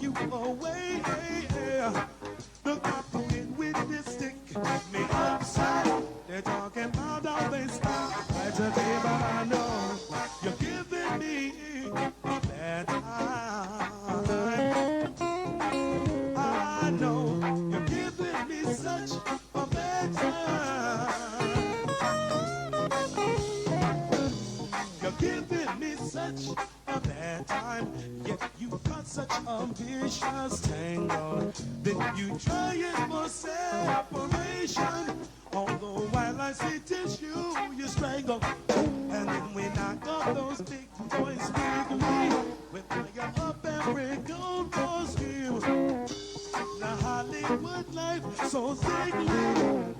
you away. Look up with this stick, me upside. They're talking about how they stop. Right today, but I know you're giving me a bad time. I know you're giving me such a bad time. You're giving me such a bad time. Yet you've got such a vicious tangle. Then you trying for separation. Although while I see tissue, you strangle. And then we knock off those big boys bigly. We fire up every gold for skill. Now Hollywood life so sickly.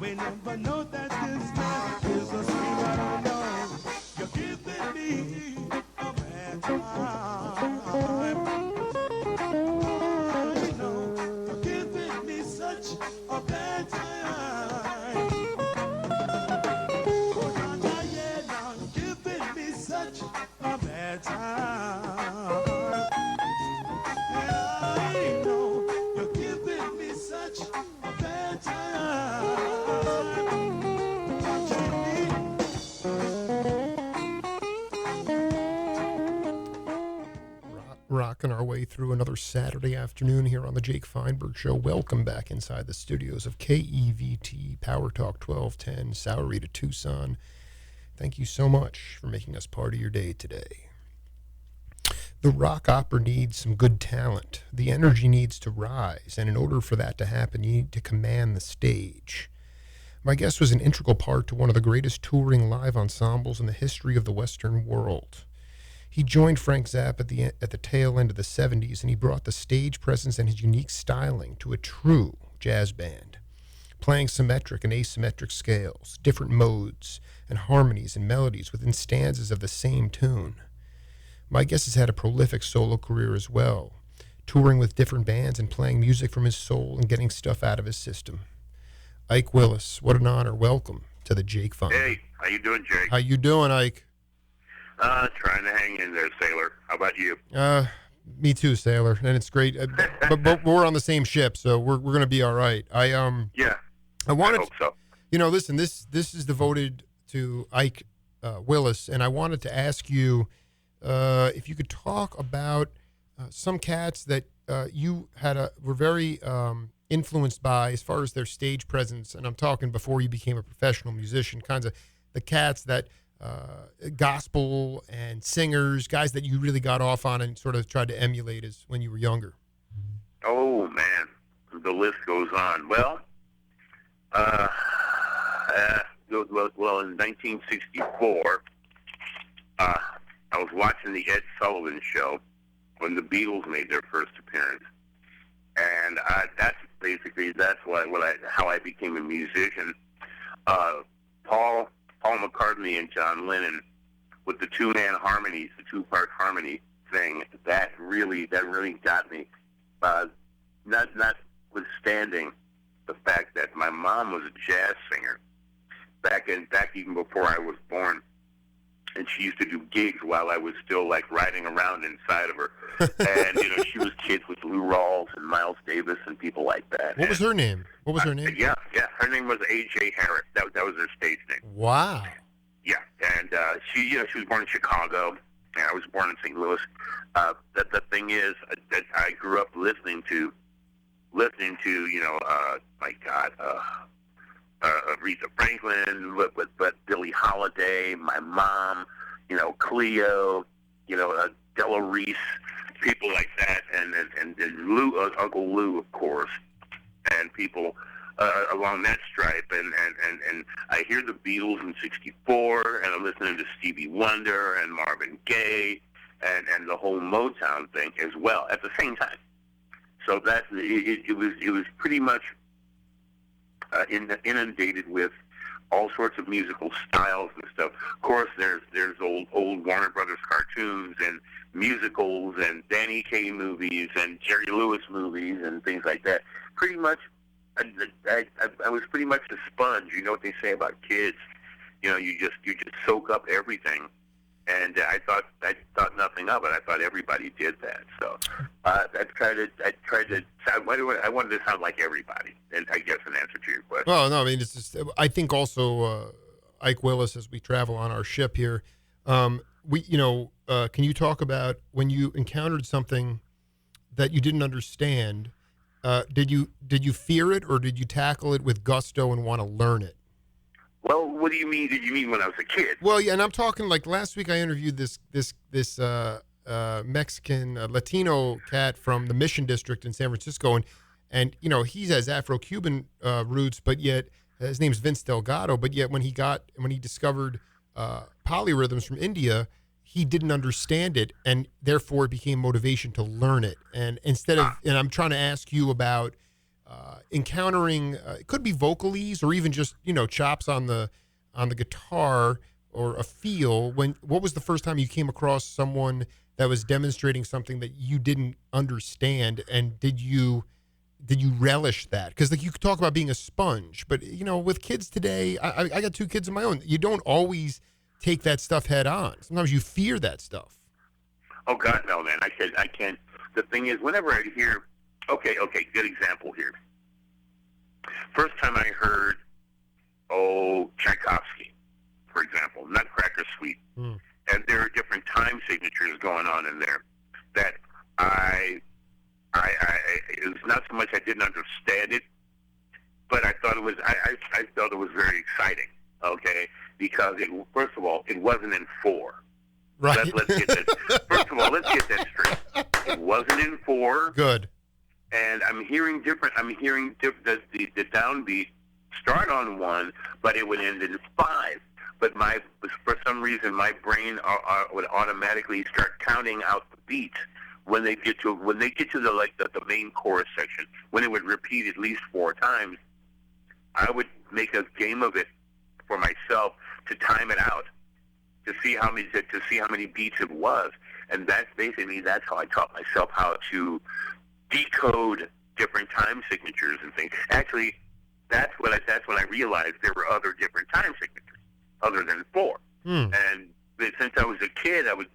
We never know that this man is a scheme. I don't know. You're giving me a bad time. I know you're giving me such a bad time. Oh, yeah, yeah, now you're giving me such a bad time. And I know you're giving me such a bad time. Watching me. Rocking our way through another Saturday afternoon here on the Jake Feinberg Show. Welcome back inside the studios of KEVT Power Talk 1210, Sahuarita, Tucson. Thank you so much for making us part of your day today. The rock opera needs some good talent. The energy needs to rise, and in order for that to happen, you need to command the stage. My guest was an integral part to one of the greatest touring live ensembles in the history of the Western world. He joined Frank Zappa at the tail end of the 70s, and he brought the stage presence and his unique styling to a true jazz band, playing symmetric and asymmetric scales, different modes and harmonies and melodies within stanzas of the same tune. My guest has had a prolific solo career as well, touring with different bands and playing music from his soul and getting stuff out of his system. Ike Willis, what an honor. Welcome to the Jake Feinberg. Hey, how you doing, Jake? How you doing, Ike? Trying to hang in there, Sailor. How about you? Me too, Sailor, and it's great. But we're on the same ship, so we're gonna be all right. Yeah. I wanted, I hope so. Listen, this is devoted to Ike Willis, and I wanted to ask you if you could talk about some cats that you were very influenced by as far as their stage presence, and I'm talking before you became a professional musician, kinds of the cats that gospel and singers, guys that you really got off on and sort of tried to emulate as when you were younger. Oh, man. The list goes on. Well, in 1964, I was watching the Ed Sullivan Show when the Beatles made their first appearance. And that's how I became a musician. Paul McCartney and John Lennon with the two-man harmonies, the two-part harmony thing, that really got me. Notwithstanding the fact that my mom was a jazz singer back even before I was born, and she used to do gigs while I was still like riding around inside of her. And she was kids with Lou Rawls and Miles Davis and people like that. What was her name? Yeah, her name was A.J. Harris. That was her stage name. Wow. Yeah, and she was born in Chicago, and I was born in St. Louis. The thing is that I grew up listening to Aretha Franklin, but Billie Holiday, my mom, Cleo, Della Reese, people like that, and Lou, Uncle Lou, of course, and people along that stripe, and I hear the Beatles in '64, and I'm listening to Stevie Wonder and Marvin Gaye, and the whole Motown thing as well at the same time. So it was pretty much inundated with all sorts of musical styles and stuff. Of course, there's old Warner Brothers cartoons and musicals and Danny Kaye movies and Jerry Lewis movies and things like that. Pretty much, I was pretty much a sponge. You know what they say about kids? You just soak up everything. And I thought nothing of it. I thought everybody did that. So I wanted to sound like everybody. And I guess an answer to your question. Well, no, I mean, it's just, I think also Ike Willis, as we travel on our ship here, can you talk about when you encountered something that you didn't understand? Did you fear it, or did you tackle it with gusto and want to learn it? Well, what do you mean? Did you mean when I was a kid? Well, yeah, and I'm talking like last week I interviewed this Mexican Latino cat from the Mission District in San Francisco, and he has Afro-Cuban roots, but yet his name's Vince Delgado. But yet when he discovered polyrhythms from India, he didn't understand it, and therefore it became motivation to learn it. And instead of, and I'm trying to ask you about encountering, it could be vocalese or even just chops on the guitar or a feel. What was the first time you came across someone that was demonstrating something that you didn't understand, and did you relish that? Because like you could talk about being a sponge, but with kids today, I got 2 kids of my own. You don't always take that stuff head on. Sometimes you fear that stuff. Oh God, no, man! I can't. The thing is, whenever I hear, okay, good example here. First time I heard, Tchaikovsky, for example, Nutcracker Suite, and there are different time signatures going on in there that it was not so much I didn't understand it, but I thought it was I felt it was very exciting. Okay, because first of all, it wasn't in 4. Right. Let's get that. First of all, let's get that straight. It wasn't in 4. Good. And I'm hearing the downbeat start on 1, but it would end in 5. But for some reason, my brain would automatically start counting out the beats when they get to the main chorus section. When it would repeat at least 4 times, I would make a game of it for myself to time it out, to see how many beats it was, and that's how I taught myself how to decode different time signatures and things. Actually, that's when I realized there were other different time signatures other than 4. And since I was a kid, I would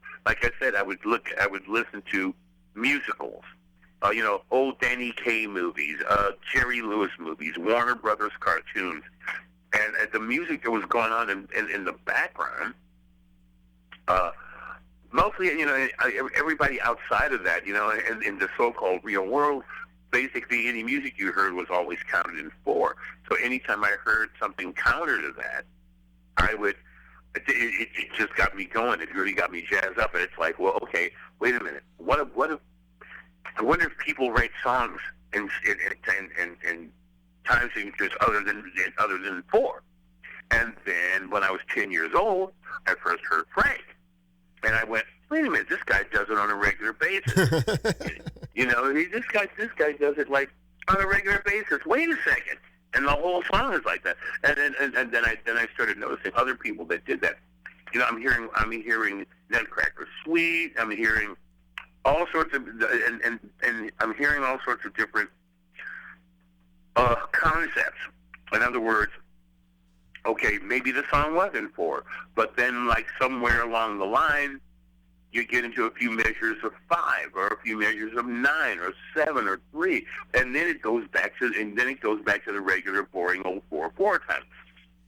listen to musicals, old Danny Kaye movies, Jerry Lewis movies, Warner Brothers cartoons. And the music that was going on in the background, mostly, everybody outside of that, in the so-called real world, basically any music you heard was always counted in 4. So anytime I heard something counter to that, it just got me going. It really got me jazzed up. And it's like, well, okay, wait a minute. I wonder if people write songs in time signatures other than 4. And then when I was 10 years old, I first heard Frank, and I went, wait a minute, this guy does it on a regular basis. This guy does it like on a regular basis. Wait a second, and the whole song is like that. And then I started noticing other people that did that. I'm hearing Nutcracker Suite. I'm hearing all sorts of and I'm hearing all sorts of different concepts. In other words, okay, maybe the song wasn't 4, but then like somewhere along the line, you get into a few measures of 5, or a few measures of 9, or 7, or 3, and then it goes back to the regular boring old 4/4 time.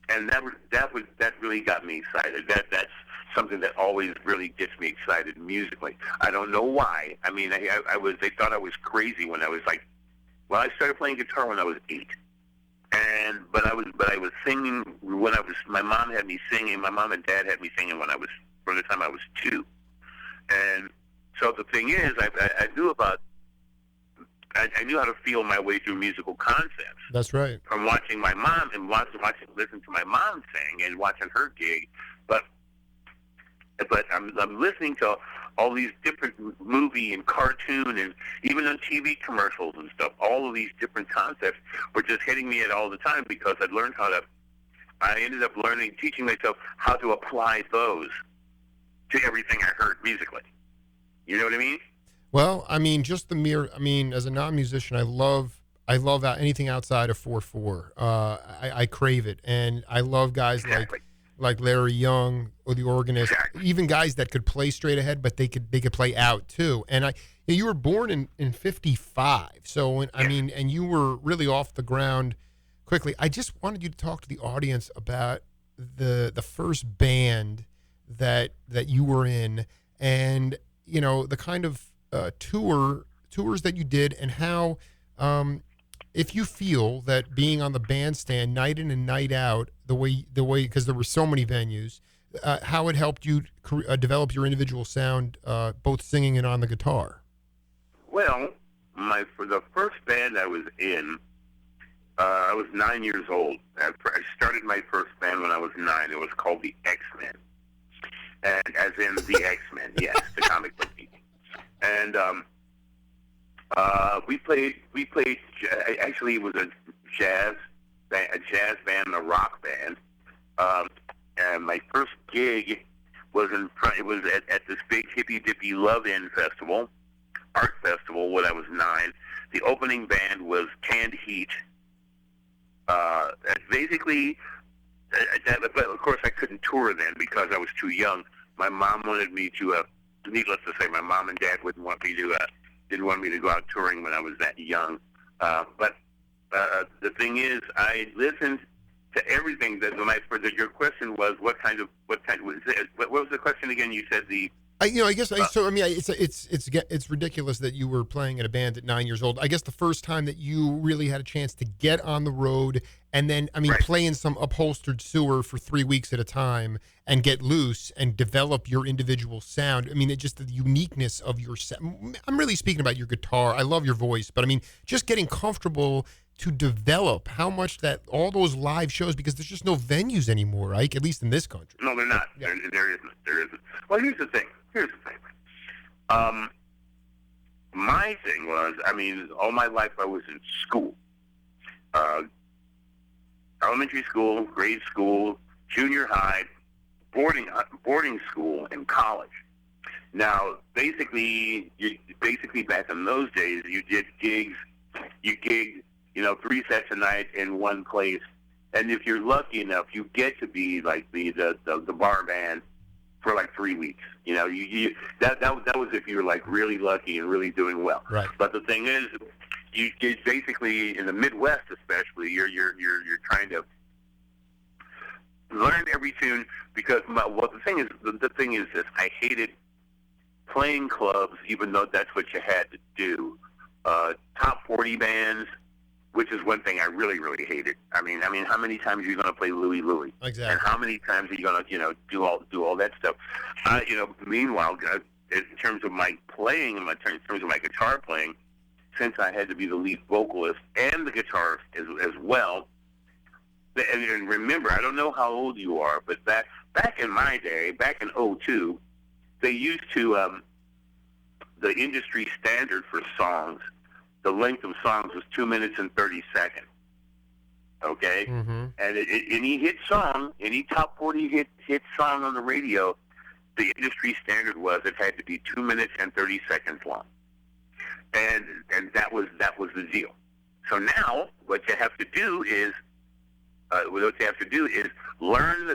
And that really got me excited. That's something that always really gets me excited musically. I don't know why. I mean, they thought I was crazy when I was like. Well, I started playing guitar when I was 8, but I was singing when my mom had me singing. My mom and dad had me singing from the time I was 2, and so the thing is, I knew how to feel my way through musical concepts. That's right. From watching my mom and listen to my mom sing and watching her gig, but I'm listening to all these different movie and cartoon and even on TV commercials and stuff. All of these different concepts were just hitting me at all the time because I ended up teaching myself how to apply those to everything I heard musically. You know what I mean? Well, I mean, as a non-musician, I love anything outside of 4/4. I crave it. And I love guys exactly. like Larry Young or the organist, Exactly. even guys that could play straight ahead, but they could play out too. And you were born in '55, so I mean, and you were really off the ground quickly. I just wanted you to talk to the audience about the first band that you were in, and the kind of tours that you did, and how if you feel that being on the bandstand night in and night out, the way because there were so many venues, how it helped you develop your individual sound, both singing and on the guitar. Well, for the first band I was in, I was 9 years old. I started my first band when I was 9. It was called the X-Men, and as in the X-Men, yes, the comic book people. And we played. Actually, it was a jazz band and a rock band. And my first gig was at this big hippy dippy love-in festival, art festival, when I was 9. The opening band was Canned Heat. Basically, but of course I couldn't tour then because I was too young. My mom wanted me to. Needless to say, my mom and dad didn't want me to go out touring when I was that young. But the thing is, I listened to everything. Your question was what was the question again? You said it's ridiculous that you were playing in a band at 9 years old. I guess the first time that you really had a chance to get on the road and then, right. play in some upholstered sewer for 3 weeks at a time and get loose and develop your individual sound. Just the uniqueness of your sound. I'm really speaking about your guitar. I love your voice, but just getting comfortable to develop how much that all those live shows, because there's just no venues anymore, Ike, at least in this country. No, they're not. Yeah. There isn't. Well, here's the thing. My thing was, all my life I was in school. Elementary school, grade school, junior high, boarding school, and college. Now, basically back in those days, you did gigs. You gigged, 3 sets a night in one place, and if you're lucky enough, you get to be like the bar band for like 3 weeks. That was if you were like really lucky and really doing well. Right. But the thing is, you get basically in the Midwest, especially, you're trying to learn every tune because the thing is this: I hated playing clubs, even though that's what you had to do. Top 40 bands, which is one thing I really, really hated. How many times are you going to play Louie Louie? Exactly. And how many times are you going to, do all that stuff? Meanwhile, in terms of my playing, in terms of my guitar playing, since I had to be the lead vocalist and the guitarist as well. And remember, I don't know how old you are, but back in my day, back in '02, they used to the industry standard for songs. The length of songs was 2 minutes and 30 seconds. Okay? Mm-hmm. And any hit song, any top 40 hit song on the radio, the industry standard was it had to be 2 minutes and 30 seconds long. And that was the deal. So now what you have to do is learn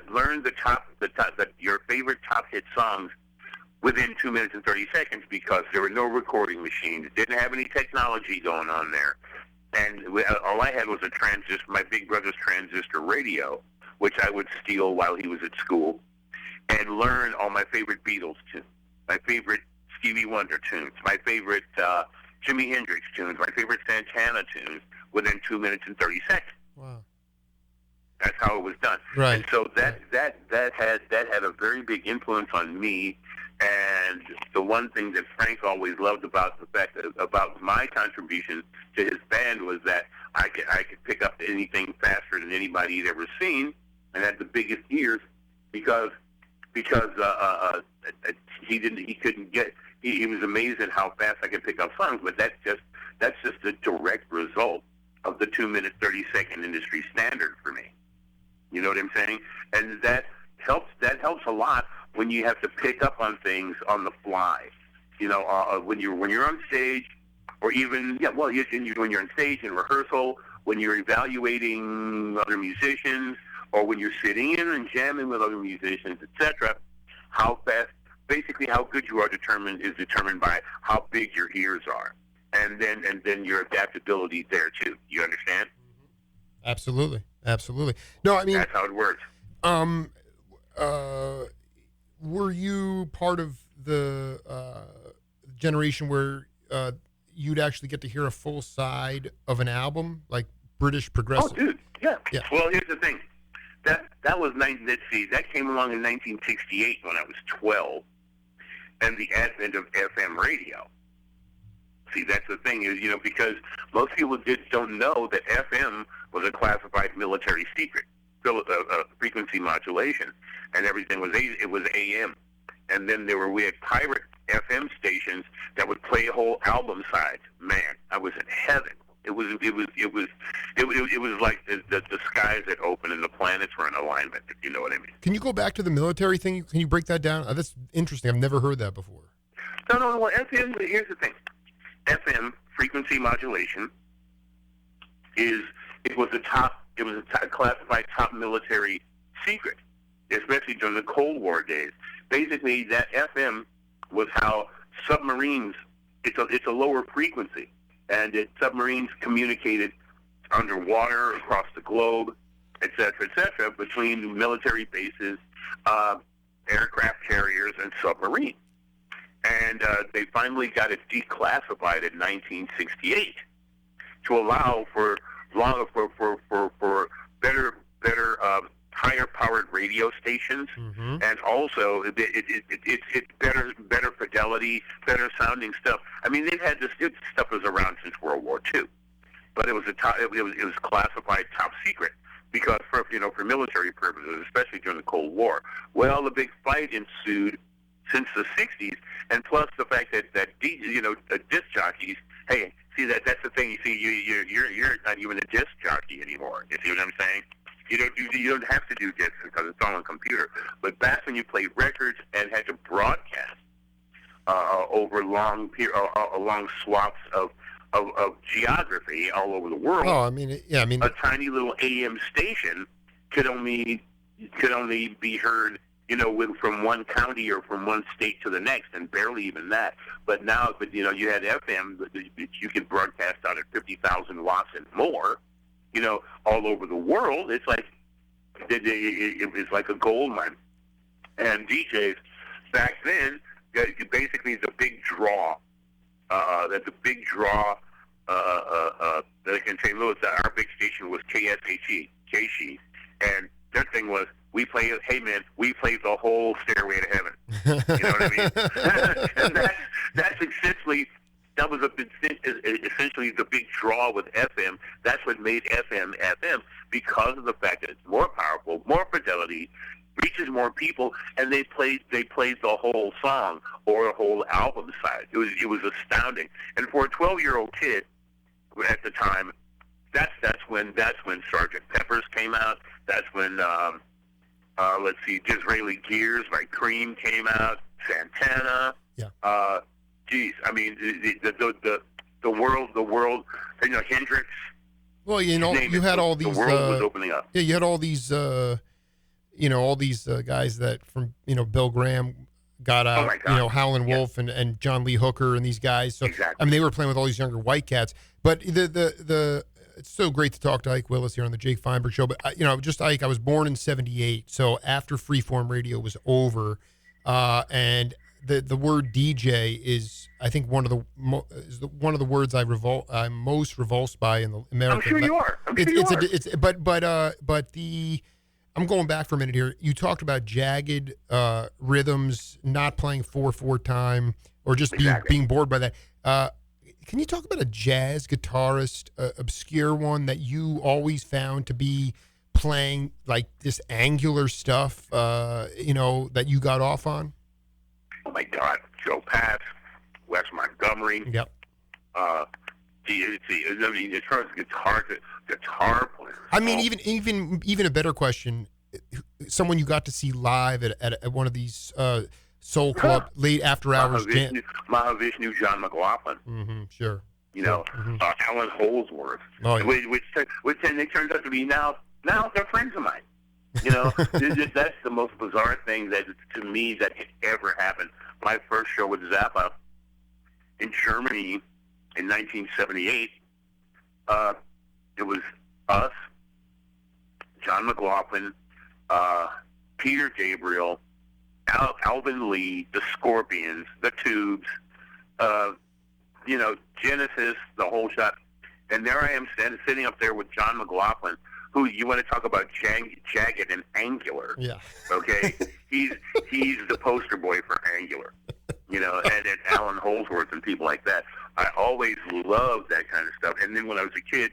your favorite top hit songs within 2 minutes and 30 seconds, because there were no recording machines. Didn't have any technology going on there. And all I had was my big brother's transistor radio, which I would steal while he was at school, and learn all my favorite Beatles tunes, my favorite Stevie Wonder tunes, my favorite Jimi Hendrix tunes, my favorite Santana tunes within 2 minutes and 30 seconds. Wow. That's how it was done. Right. And so that had a very big influence on me. And the one thing that Frank always loved about about my contribution to his band was that I could pick up anything faster than anybody he'd ever seen, and had the biggest ears because he was amazed at how fast I could pick up songs. But that's just a direct result of the 2 minute 30-second industry standard for me. You know what I'm saying? And that helps a lot when you have to pick up on things on the fly. When you're on stage, or even when you're on stage in rehearsal, when you're evaluating other musicians, or when you're sitting in and jamming with other musicians, etc., how fast, basically how good you are is determined by how big your ears are, and then your adaptability there too. You understand? Absolutely. No, I mean, that's how it works. Were you part of the generation where you'd actually get to hear a full side of an album, like British progressive? Oh, dude, yeah. Well, here's the thing. That was let's see, that came along in 1968 when I was 12, and the advent of FM radio. See, that's the thing is, because most people don't know that FM was a classified military secret, frequency modulation, and everything was AM, and then we had pirate FM stations that would play whole album sides. Man, I was in heaven. It was like the skies had opened and the planets were in alignment, if you know what I mean. Can you go back to the military thing? Can you break that down? That's interesting. I've never heard that before. No. Well, FM. Here's the thing. FM frequency modulation was a classified top military secret, especially during the Cold War days. Basically, that FM was how submarines. It's a lower frequency. And submarines communicated underwater, across the globe, et cetera, between military bases, aircraft carriers, and submarines. And they finally got it declassified in 1968 to allow for better higher-powered radio stations, and also it's better fidelity, better sounding stuff. I mean, they've had this stuff was around since World War II, but it was classified top secret because for military purposes, especially during the Cold War. Well, the big fight ensued since the 60s, and plus the fact that disc jockeys. Hey, see that's the thing. You see, you're not even a disc jockey anymore. You see what I'm saying? You don't have to do discs because it's all on computer. But back when you played records and had to broadcast over long swaths of geography all over the world. Oh, I mean, a tiny little AM station could only be heard, from one county or from one state to the next, and barely even that. But now, you had FM that you could broadcast out at 50,000 watts and more. All over the world. It's like it's like a gold mine. And DJs back then, basically the big draw. That in St. Louis, our big station was KSHE, and their thing was we play the whole Stairway to Heaven. You know what I mean? And that's essentially. That was essentially the big draw with FM. That's what made FM because of the fact that it's more powerful, more fidelity, reaches more people, and they played the whole song or a whole album side. It was astounding. And for a 12-year-old kid at the time, that's when Sgt. Pepper's came out. That's when Disraeli Gears by Cream came out. Santana. Yeah. Geez, I mean, the world, Hendrix. Well, you had all these. The world was opening up. Yeah, you had all these, all these guys that from, Bill Graham got out, Howlin' Wolf and John Lee Hooker and these guys. So, exactly. I mean, they were playing with all these younger white cats. But it's so great to talk to Ike Willis here on the Jake Feinberg Show. But, just Ike, I was born in 78. So after Freeform Radio was over, and the word DJ is, I think, one of the words I'm most revulsed by in the American. I'm sure you are. I'm going back for a minute here. You talked about jagged rhythms, not playing 4/4 time, or just being bored by that. Can you talk about a jazz guitarist, obscure one that you always found to be playing like this angular stuff, that you got off on? Oh my God, Joe Pass, Wes Montgomery. Yep. I mean, as far as guitar players. I mean, even a better question. Someone you got to see live at one of these soul club late after hours. Mahavishnu, John McLaughlin. Mm-hmm, sure. Alan Holdsworth. Oh, yeah. Which then they turned out to be now they're friends of mine. That's the most bizarre thing that to me that could ever happen. My first show with Zappa in Germany in 1978. It was us, John McLaughlin, Peter Gabriel, Alvin Lee, the Scorpions, the Tubes, Genesis, the whole shot. And there I am sitting up there with John McLaughlin, who you want to talk about jagged and angular. Yeah. Okay? He's the poster boy for angular. And Alan Holdsworth and people like that. I always loved that kind of stuff. And then when I was a kid,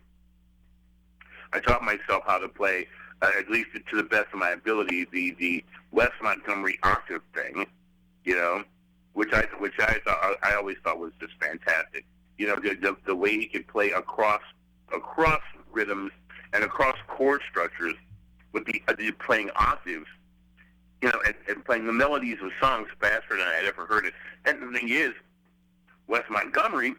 I taught myself how to play, at least to the best of my ability, the Wes Montgomery octave thing, which I thought I always thought was just fantastic. The way he could play across rhythms and across chord structures with the playing octaves, and playing the melodies of songs faster than I had ever heard it. And the thing is, Wes Montgomery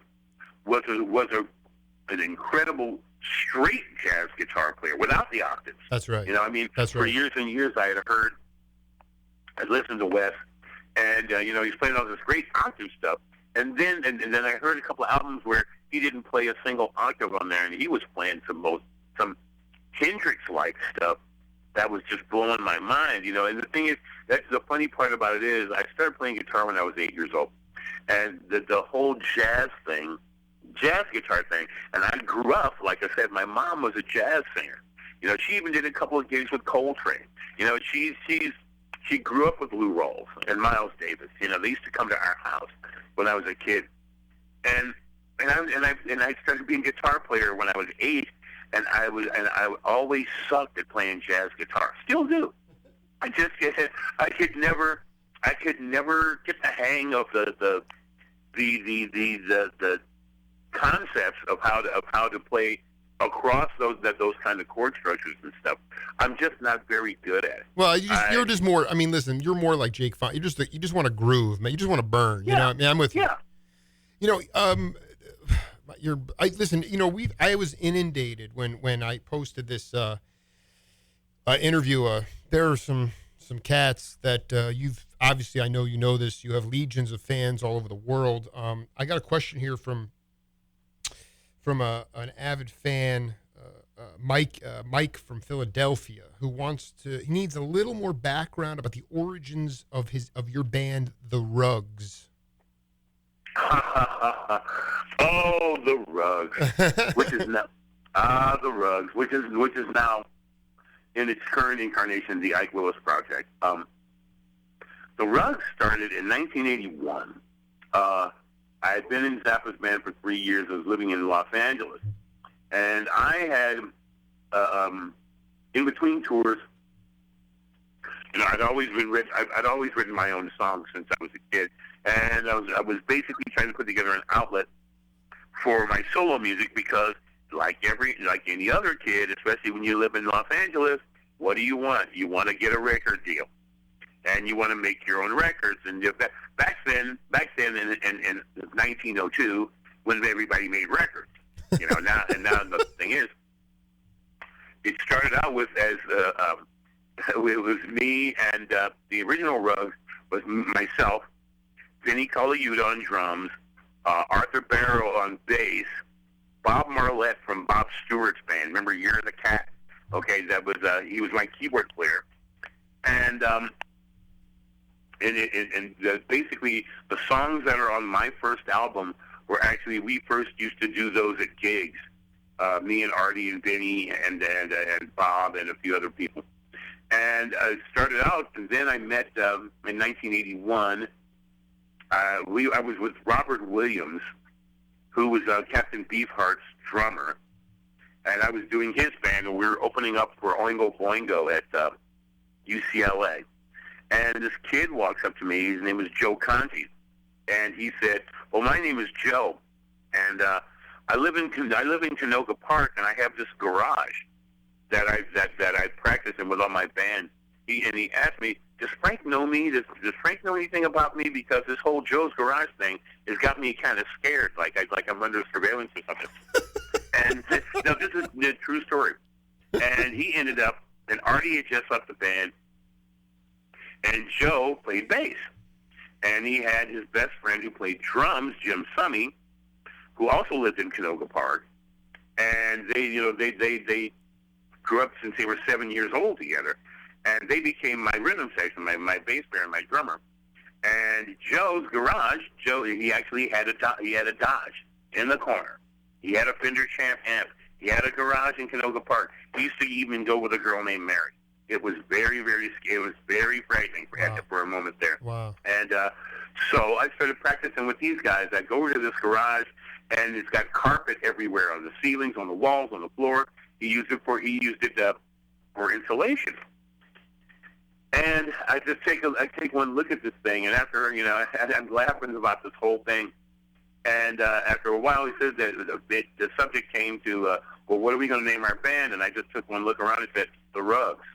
was an incredible straight jazz guitar player without the octaves. That's right. That's for years and years I listened to Wes, and he's playing all this great octave stuff. And then I heard a couple of albums where he didn't play a single octave on there, and he was playing some Hendrix-like stuff that was just blowing my mind. And the thing is, that's the funny part about it is, I started playing guitar when I was 8 years old, and the whole jazz guitar thing. And I grew up, like I said, my mom was a jazz singer. She even did a couple of gigs with Coltrane. She grew up with Lou Rawls and Miles Davis. They used to come to our house when I was a kid, and I started being a guitar player when I was 8, and I always sucked at playing jazz guitar. Still do. I could never get the hang of the concepts of how to play across those kind of chord structures and stuff. I'm just not very good at it. Well, you're just more. Listen, you're more like Jake Fine. You just want to groove, man. You just want to burn. Yeah. I'm with you. Yeah. I was inundated when I posted this interview. There are some cats that you've obviously, I know you know this. You have legions of fans all over the world. I got a question here from an avid fan, Mike from Philadelphia, who he needs a little more background about the origins of your band, The Rugs. Oh, The Rugs, which is now The Rugs, which is now in its current incarnation the Ike Willis Project. The Rugs started in 1981. I had been in Zappa's band for 3 years. I was living in Los Angeles, and I had, in between tours, I'd always written my own songs since I was a kid, and I was basically trying to put together an outlet for my solo music because, like any other kid, especially when you live in Los Angeles, what do you want? You want to get a record deal, and you want to make your own records. And back then in 1902, when everybody made records, now the thing is, it started out with it was me and the original Rugs was myself, Vinny Colaiuta on drums, Arthur Barrow on bass, Bob Marlette from Bob Stewart's band. Remember Year of the Cat? Okay, that was he was my keyboard player, and basically the songs that are on my first album were actually, we first used to do those at gigs. Me and Artie and Vinny and Bob and a few other people. And I started out, and then I met in 1981. I was with Robert Williams, who was Captain Beefheart's drummer, and I was doing his band, and we were opening up for Oingo Boingo at UCLA. And this kid walks up to me. His name was Joe Conti, and he said, "Well, my name is Joe, and I live in Canoga Park, and I have this garage that I practice in with all my band." He asked me, "Does Frank know me? Does Frank know anything about me? Because this whole Joe's Garage thing has got me kind of scared, like I'm under surveillance or something." And no, this is a true story. And he ended up and Artie had just left the band, and Joe played bass. And he had his best friend who played drums, Jim Summy, who also lived in Canoga Park. And they grew up since they were 7 years old together. And they became my rhythm section, my bass player and my drummer. And Joe's garage, he actually had a Dodge in the corner. He had a Fender Champ amp. He had a garage in Canoga Park. He used to even go with a girl named Mary. It was very, very scary. It was very frightening for a moment there. Wow. And so I started practicing with these guys. I'd go over to this garage, and it's got carpet everywhere on the ceilings, on the walls, on the floor. He used it for insulation. And I just take one look at this thing, and after I'm laughing about this whole thing. And after a while, he said that the subject came to, well, what are we going to name our band? And I just took one look around and said, The Rugs,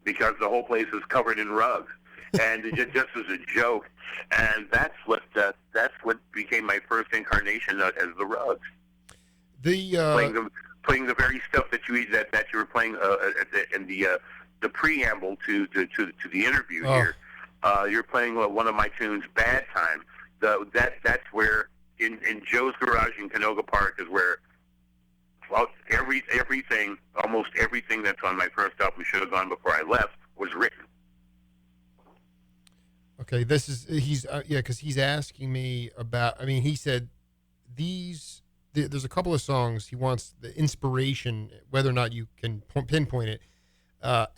because the whole place is covered in rugs. And just as a joke. And that's what became my first incarnation as The Rugs. Playing the very stuff that you were playing in the preamble to the interview here. You're playing one of my tunes, Bad Time. That's where in Joe's garage in Canoga Park is where almost everything that's on my first album, Should Have Gone Before I Left, was written. Okay, because he's asking me about. I mean, he said there's a couple of songs he wants the inspiration, whether or not you can pinpoint it.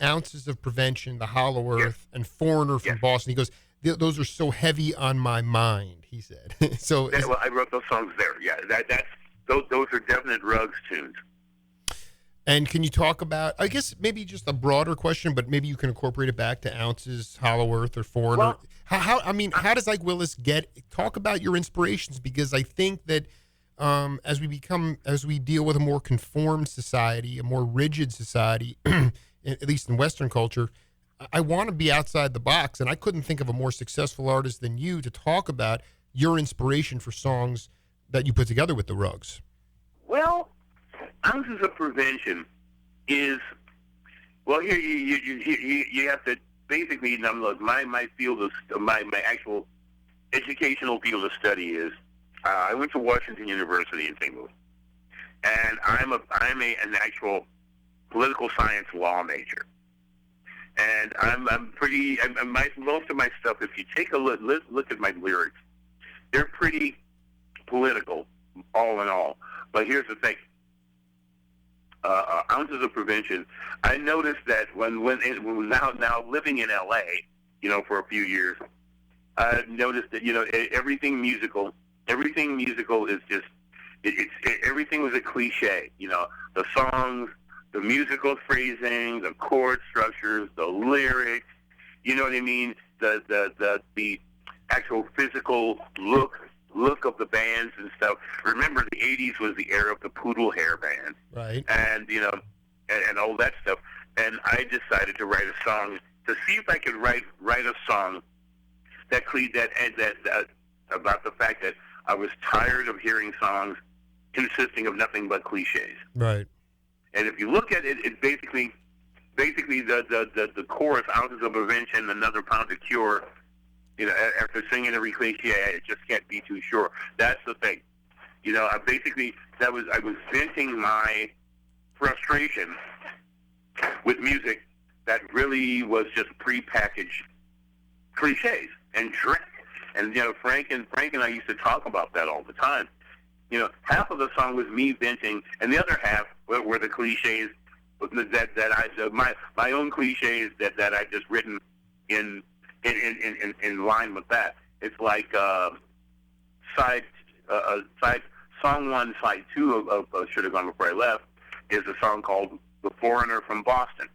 Ounces of Prevention, The Hollow Earth, and Foreigner from Boston. He goes, those are so heavy on my mind, he said. Well, I wrote those songs there. Yeah, those are definite Rugs tunes. And can you talk about, I guess maybe just a broader question, but maybe you can incorporate it back to Ounces, Hollow Earth, or Foreigner. Well, how does Ike Willis talk about your inspirations? Because I think that as we deal with a more conformed society, a more rigid society, at least in Western culture, I want to be outside the box, and I couldn't think of a more successful artist than you to talk about your inspiration for songs that you put together with the Rugs. Well, Ounces of Prevention is, well, here you have to basically, look, my field of, my actual educational field of study is, I went to Washington University in St. Louis, and I'm an actual political science law major. And most of my stuff, if you take a look at my lyrics, they're pretty political, all in all. But here's the thing. Ounces of Prevention, I noticed that when now living in LA, for a few years, I noticed that, everything musical is just, everything was a cliche. The songs, the musical phrasing, the chord structures, the lyrics, you know what I mean? The actual physical look of the bands and stuff. Remember, the 80s was the era of the poodle hair band. Right. And, and all that stuff. And I decided to write a song to see if I could write a song that about the fact that I was tired of hearing songs consisting of nothing but cliches. Right. And if you look at it, it's basically the chorus, Ounces of Prevention, Another Pound of Cure. After singing every cliche, I just can't be too sure. That's the thing. I was venting my frustration with music that really was just prepackaged cliches and drip. And Frank and I used to talk about that all the time. Half of the song was me venting, and the other half were the cliches my own cliches that I just written in line with that. It's like song 1, side 2 of Should Have Gone Before I Left is a song called The Foreigner from Boston.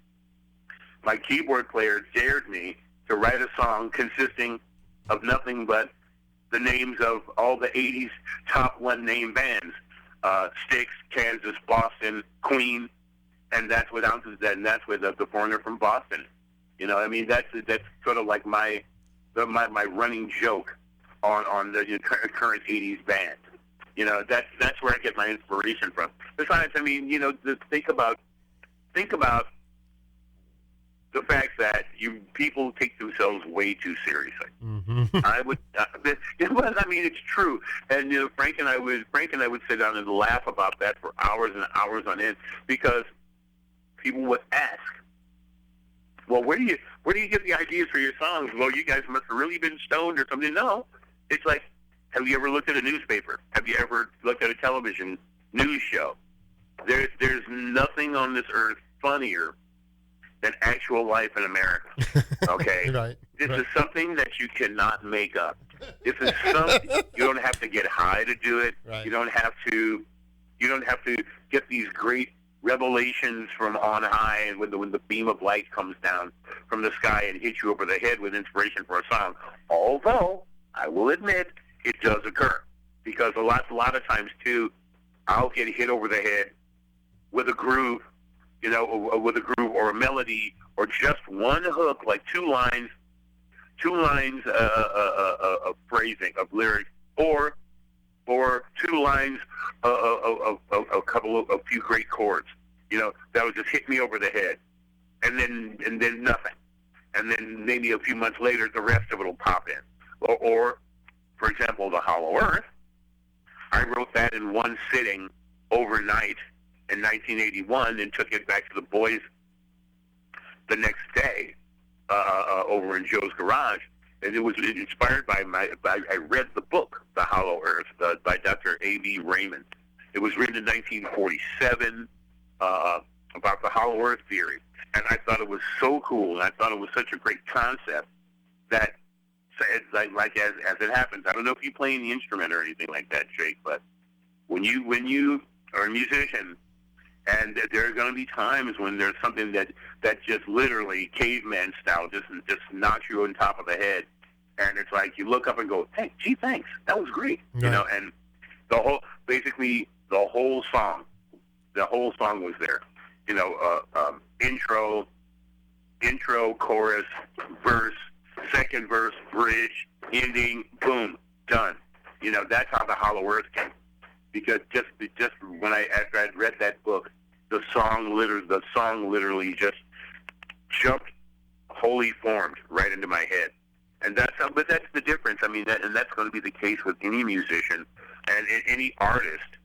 My keyboard player dared me to write a song consisting of nothing but the names of all the 80s top one name bands, Styx, Kansas, Boston, Queen, and that's what Ounces, and that's with the Foreigner from Boston. That's sort of like my running joke on the current 80s band. That's where I get my inspiration from. Besides, think about the fact that people take themselves way too seriously. I would, I mean, it's true. And Frank and I would sit down and laugh about that for hours and hours on end, because people would ask, "Well, where do you get the ideas for your songs? Well, you guys must have really been stoned or something." No, it's like, have you ever looked at a newspaper? Have you ever looked at a television news show? There's nothing on this earth funnier than actual life in America. Okay? Right. This is something that you cannot make up. This is something you don't have to get high to do it. Right. You don't have to get these great revelations from on high, and when the beam of light comes down from the sky and hits you over the head with inspiration for a song. Although I will admit it does occur, because a lot of times too, I'll get hit over the head with a groove, with a groove or a melody, or just one hook, like two lines of phrasing, of lyrics, or two lines of a few great chords, that would just hit me over the head, and then nothing, and then maybe a few months later the rest of it will pop in, or for example, The Hollow Earth. I wrote that in one sitting overnight in 1981, and took it back to the boys the next day over in Joe's garage. And it was inspired by I read the book, The Hollow Earth, by Dr. A.B. Raymond. It was written in 1947 about the Hollow Earth theory. And I thought it was so cool, and I thought it was such a great concept that, like as it happens, I don't know if you play any instrument or anything like that, Jake, but when you are a musician, and there are going to be times when there's something that just literally caveman style just knocks you on top of the head, and it's like you look up and go, "Hey, gee, thanks, that was great," Right. And the whole song was there, intro, chorus, verse, second verse, bridge, ending, boom, done. That's how the Hollow Earth came. Because just when after I'd read that book, the song literally just jumped, wholly formed right into my head, and that's the difference. I mean, and that's going to be the case with any musician and any artist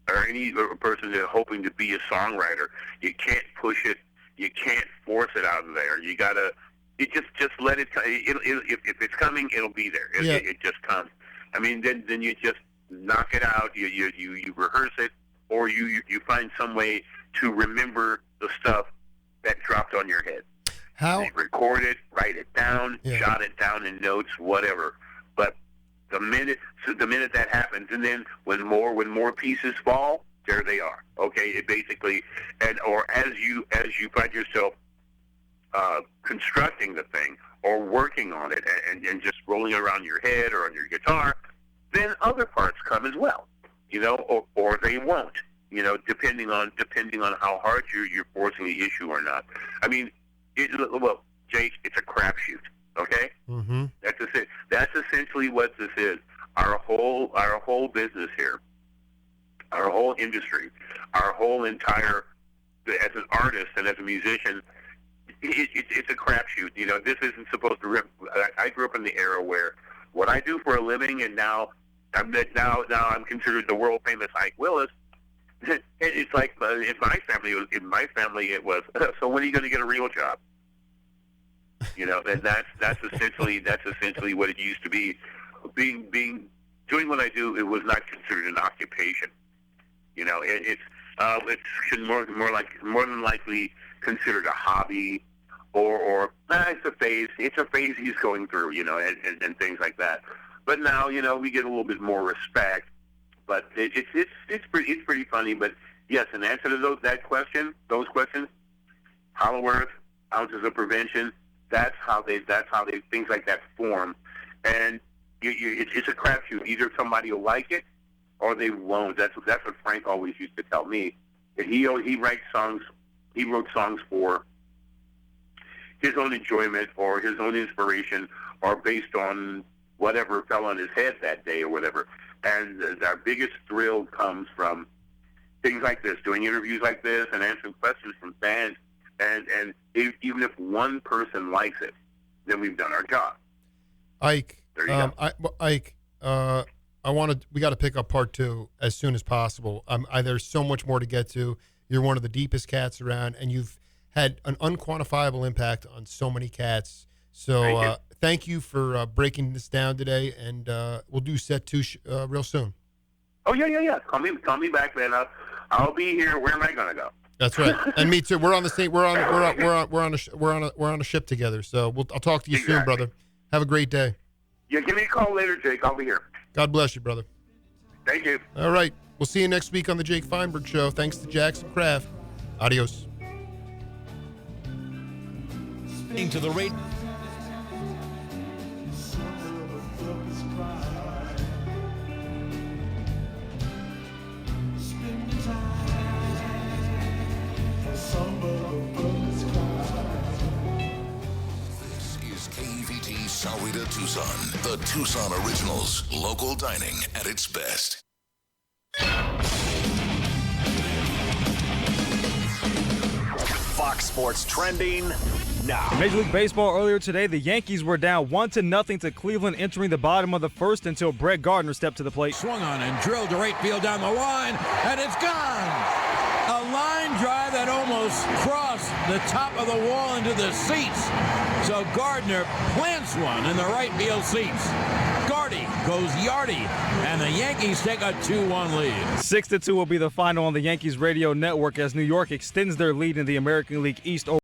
or any person that's hoping to be a songwriter. You can't push it, you can't force it out of there. You gotta, just let it come. If it's coming, it'll be there. It just comes. I mean, then you just knock it out. You rehearse it, or you find some way to remember the stuff that dropped on your head. How? You record it, write it down, Yeah. jot it down in notes, whatever. But the minute that happens, and then when more pieces fall, there they are. Okay, it basically, or as you find yourself constructing the thing or working on it and just rolling it around your head or on your guitar, then other parts come as well, or they won't, depending on how hard you're forcing the issue or not. I mean, Jake, it's a crapshoot. Okay, Mm-hmm. that's essentially what this is. Our whole business here, our whole industry, our whole entire, as an artist and as a musician, it's a crapshoot. This isn't supposed to rip. I grew up in the era where what I do for a living, and now I'm considered the world famous Ike Willis. It's like in my family it was. So when are you going to get a real job? And that's essentially what it used to be. Doing what I do, it was not considered an occupation. It's more than likely considered a hobby, or it's a phase. It's a phase he's going through, and things like that. But now, we get a little bit more respect. But it's pretty funny. But yes, in answer to those questions, Hollow Earth, Ounces of Prevention. That's how things like that form, and it's a crapshoot. Either somebody will like it, or they won't. That's what Frank always used to tell me. That he writes songs. He wrote songs for his own enjoyment or his own inspiration, or based on whatever fell on his head that day or whatever. And our biggest thrill comes from things like this, doing interviews like this, and answering questions from fans And even if one person likes it, then we've done our job. Ike, There you go. we got to pick up part 2 as soon as possible. There's so much more to get to. You're one of the deepest cats around, and you've had an unquantifiable impact on so many cats. So thank you for breaking this down today, and we'll do set 2 real soon. Oh yeah. Call me back, man. I'll be here. Where am I gonna go? That's right, and me too. We're on the same. We're on a ship together. So I'll talk to you soon, brother. Have a great day. Yeah, give me a call later, Jake. I'll be here. God bless you, brother. Thank you. All right, we'll see you next week on the Jake Feinberg Show. Thanks to Jackson Kraft. Adios. To the rate. Sahuarita, Tucson. The Tucson Originals. Local dining at its best. Fox Sports trending now. Major League Baseball earlier today, the Yankees were down 1-0 to Cleveland entering the bottom of the first until Brett Gardner stepped to the plate. Swung on and drilled to right field down the line, and it's gone. A line drive that almost crossed the top of the wall into the seats. So Gardner plants one in the right field seats. Gardy goes Yardy, and the Yankees take a 2-1 lead. 6-2 will be the final on the Yankees radio network as New York extends their lead in the American League East over